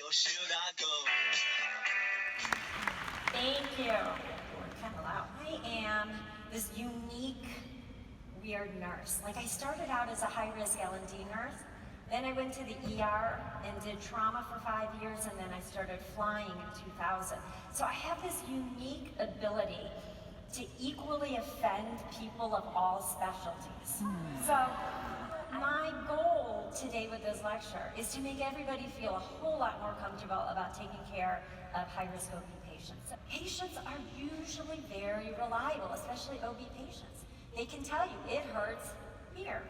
or should I go? Thank you. We're kind of loud. I am this unique, weird nurse. Like, I started out as a high-risk L&D nurse. Then I went to the ER and did trauma for 5 years, and then I started flying in 2000. So I have this unique ability to equally offend people of all specialties. So my goal today with this lecture is to make everybody feel a whole lot more comfortable about taking care of high-risk OB patients. Patients are usually very reliable, especially OB patients. They can tell you, it hurts here.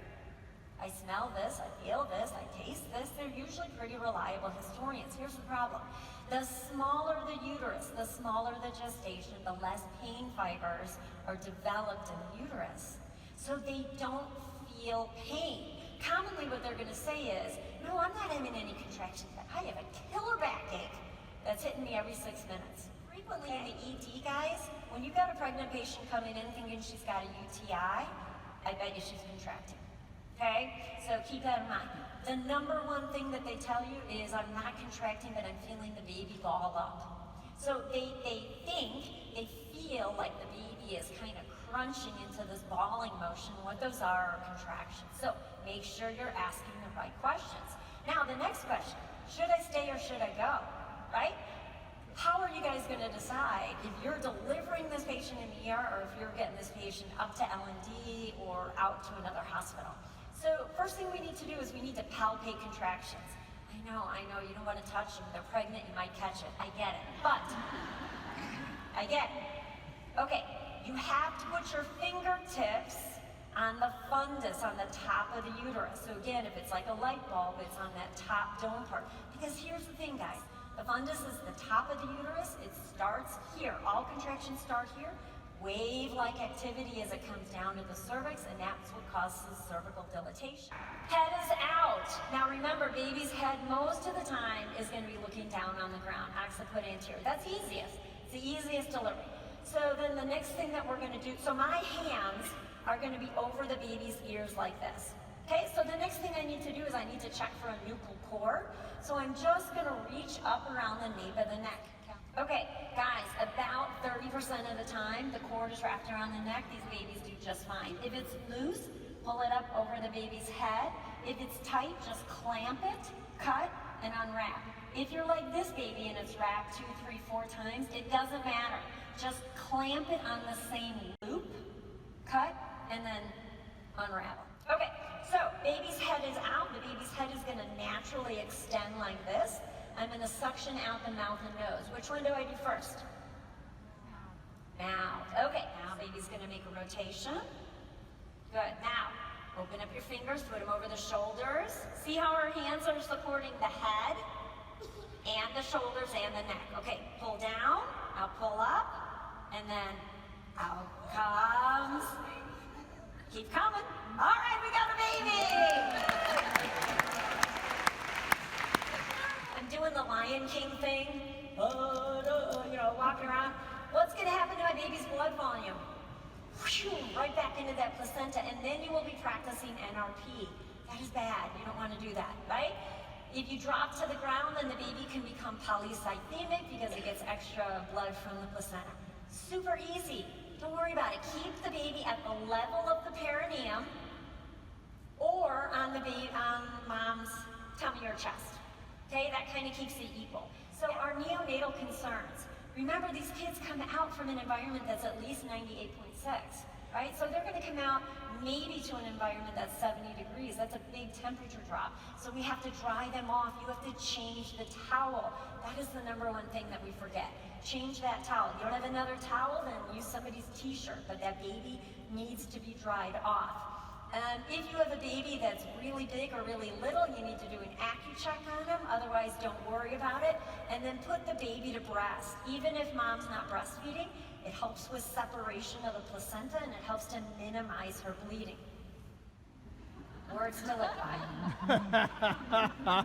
I smell this, I feel this, I taste this. They're usually pretty reliable historians. Here's the problem. The smaller the uterus, the smaller the gestation, the less pain fibers are developed in the uterus. So they don't feel pain. Commonly what they're gonna say is, no, I'm not having any contractions, but I have a killer backache that's hitting me every 6 minutes. Frequently in the ED, guys, when you've got a pregnant patient coming in thinking she's got a UTI, I bet you she's contracting. Okay, so keep that in mind. The number one thing that they tell you is, I'm not contracting, but I'm feeling the baby ball up. So they feel like the baby is kind of crunching into this balling motion. What those are contractions. So make sure you're asking the right questions. Now, the next question, should I stay or should I go, right? How are you guys gonna decide if you're delivering this patient in the ER or if you're getting this patient up to L&D or out to another hospital? So first thing we need to do is we need to palpate contractions. I know, you don't want to touch them. They're pregnant, you might catch it. I get it, but I get it. Okay, you have to put your fingertips on the fundus, on the top of the uterus. So again, if it's like a light bulb, it's on that top dome part. Because here's the thing, guys. The fundus is the top of the uterus. It starts here. All contractions start here. Wave-like activity as it comes down to the cervix, and that's what causes cervical dilatation. Head is out. Now remember, baby's head most of the time is going to be looking down on the ground, occiput anterior. That's easiest. It's the easiest delivery. So then the next thing that we're going to do, so my hands are going to be over the baby's ears like this. Okay, so the next thing I need to do is I need to check for a nuchal cord. So I'm just going to reach up around the nape of the neck. Okay, guys, about 30% of the time, the cord is wrapped around the neck. These babies do just fine. If it's loose, pull it up over the baby's head. If it's tight, just clamp it, cut, and unwrap. If you're like this baby and it's wrapped 2, 3, 4 times, it doesn't matter. Just clamp it on the same loop, cut, and then unravel. Okay, so baby's head is out. The baby's head is gonna naturally extend like this. I'm going to suction out the mouth and nose. Which one do I do first? Mouth. Okay, now baby's going to make a rotation. Good. Now, open up your fingers, put them over the shoulders. See how our hands are supporting the head and the shoulders and the neck. Okay, pull down, I'll pull up, and then out comes. Keep coming. All right, we got a baby! Doing the Lion King thing, walking around. What's going to happen to my baby's blood volume? Whew, right back into that placenta, and then you will be practicing NRP. That is bad. You don't want to do that, right? If you drop to the ground, then the baby can become polycythemic because it gets extra blood from the placenta. Super easy. Don't worry about it. Keep the baby at the level of the perineum or on mom's tummy or chest. Okay, that kind of keeps it equal. So our neonatal concerns. Remember, these kids come out from an environment that's at least 98.6, right? So they're going to come out maybe to an environment that's 70 degrees. That's a big temperature drop. So we have to dry them off. You have to change the towel. That is the number one thing that we forget. Change that towel. You don't have another towel, then use somebody's t-shirt, but that baby needs to be dried off. If you have a baby that's really big or really little, you need to do an AccuCheck on them. Otherwise, don't worry about it. And then put the baby to breast. Even if mom's not breastfeeding, it helps with separation of the placenta and it helps to minimize her bleeding. Words to live by.